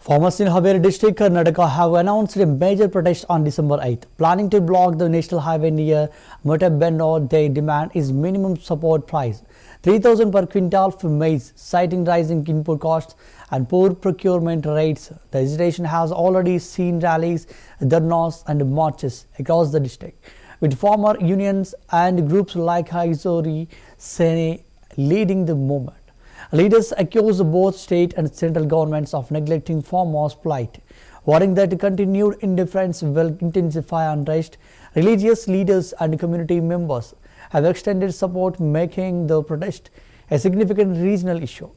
Farmers in Haveri district, Karnataka have announced a major protest on December 8th, planning to block the national highway near Motabenno. Their demand is minimum support price, 3,000 per quintal for maize, citing rising input costs and poor procurement rates. The agitation has already seen rallies, dharnas and marches across the district, with farmer unions and groups like Haizori Sene leading the movement. Leaders accuse both state and central governments of neglecting farmers' plight, warning that continued indifference will intensify unrest. Religious leaders and community members have extended support, making the protest a significant regional issue.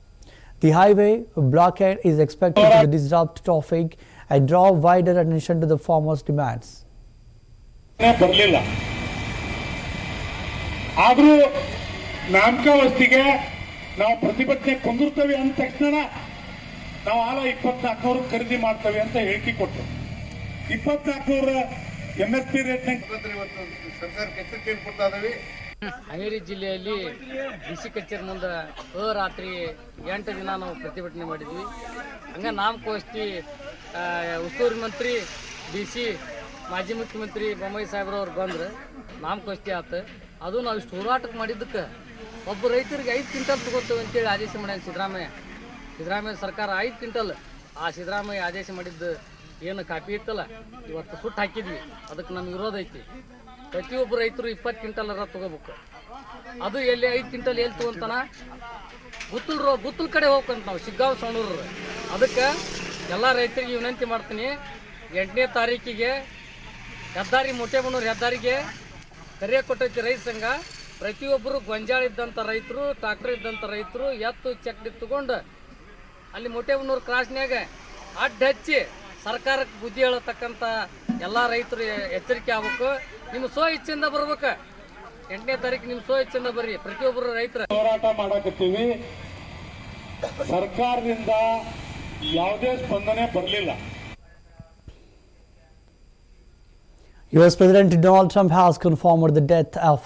The highway blockade is expected to disrupt traffic and draw wider attention to the farmers' demands. ನಾವು ಪ್ರತಿಭಟನೆ ಕುಂದಿರ್ತೇವೆ ಅಂದ ತಕ್ಷಣ ನಾವು ಆಲ 2400 ಖರೀದಿ ಮಾಡ್ತೇವೆ ಅಂತ ಹೇಳಿಕೆ ಕೊಟ್ಟರು. 2400 ಎಂಎಸ್ಪಿ ರೇಟ್ ಸರ್ಕಾರಕ್ಕೆ ಎಚ್ಚರಿಕೆ ಕೊಡ್ತಾ ಇದ್ದೀವಿ. ಹಾವೇರಿ ಜಿಲ್ಲೆಯಲ್ಲಿ ಡಿಸಿ ಕಚೇರಿ ಮುಂದೆ ರಾತ್ರಿ 8 ದಿನ ನಾವು ಪ್ರತಿಭಟನೆ ಮಾಡಿದ್ವಿ. ಹಂಗ ನಾಮಕೋಷ್ಠಿ ಉಸ್ತುವಾರಿ ಮಂತ್ರಿ ಡಿಸಿ ಮಾಜಿ ಮುಖ್ಯಮಂತ್ರಿ ಬೊಮ್ಮಾಯಿ ಸಾಹೇಬ್ರವ್ರು ಬಂದ್ರೆ ನಾಮಕೋಷ್ಠಿ ಆತು. ಅದು ನಾವು ಇಷ್ಟು ಹೋರಾಟಕ್ಕೆ ಮಾಡಿದ್ದಕ್ಕೆ ಒಬ್ಬ ರೈತರಿಗೆ 5 ಕ್ವಿಂಟಲ್ ತಗೋತೇವೆ ಅಂತೇಳಿ ಆದೇಶ ಮಾಡ್ಯಾನ ಸಿದ್ದರಾಮಯ್ಯ ಸರ್ಕಾರ 5 ಕ್ವಿಂಟಲ್. ಆ ಸಿದ್ದರಾಮಯ್ಯ ಆದೇಶ ಮಾಡಿದ್ದು ಏನು ಕಾಪಿ ಇತ್ತಲ್ಲ, ಇವತ್ತು ಸುಟ್ಟು ಹಾಕಿದ್ವಿ. ಅದಕ್ಕೆ ನಮ್ಗೆ ವಿರೋಧ ಐತಿ. ಪ್ರತಿಯೊಬ್ಬ ರೈತರು 20 ಕ್ವಿಂಟಲ್ ತಗೋಬೇಕು. ಅದು ಎಲ್ಲಿ 5 ಕ್ವಿಂಟಲ್ ಎಲ್ಲಿ ತಗೊಂತಾನ? ಗುತ್ತಲ್ ಕಡೆ ಹೋಗ್ಬೇಕಂತ ನಾವು ಶಿಗ್ಗಾಂವ್ ಸವಣೂರು. ಅದಕ್ಕೆ ಎಲ್ಲ ರೈತರಿಗೆ ವಿನಂತಿ ಮಾಡ್ತೀನಿ, 8ನೇ ತಾರೀಕಿಗೆ ಹೆದ್ದಾರಿ ಮೊಟ್ಟೆಬಣ್ಣೂರು ಹೆದ್ದಾರಿಗೆ ಕರೆ ಕೊಟ್ಟೈತಿ ರೈತ ಸಂಘ. ಪ್ರತಿಯೊಬ್ಬರು ಗೊಂಜಾಳ ಇದ್ದಂಥ ರೈತರು, ಟ್ರಾಕ್ಟರ್ ಇದ್ದಂಥ ರೈತರು ಎತ್ತು ಚಕ್ಡಿ ತಗೊಂಡು ಅಲ್ಲಿ ಮೊಟ್ಟೆಬಣ್ಣೂರು ಕ್ರಾಸ್ನ್ಯಾಗ ಅಡ್ಡ ಹಚ್ಚಿ ಸರ್ಕಾರಕ್ಕೆ ಬುದ್ಧಿ ಹೇಳತಕ್ಕಂಥ ಎಲ್ಲ ರೈತರು ಎಚ್ಚರಿಕೆ ಆಗ್ಬೇಕು. ನಿಮ್ಮ ಸ್ವ ಇಚ್ಛೆಯಿಂದ ಬರ್ಬೇಕು. 8ನೇ ತಾರೀಕು ನಿಮ್ಮ ಸ್ವ ಇಚ್ಛೆಯಿಂದ ಬರ್ರಿ. ಪ್ರತಿಯೊಬ್ಬರು ರೈತರ ಹೋರಾಟ ಮಾಡಕತ್ತೀವಿ. ಸರ್ಕಾರದಿಂದ ಯಾವುದೇ ಸ್ಪಂದನೆ ಬರಲಿಲ್ಲ. US President Donald Trump has confirmed the death of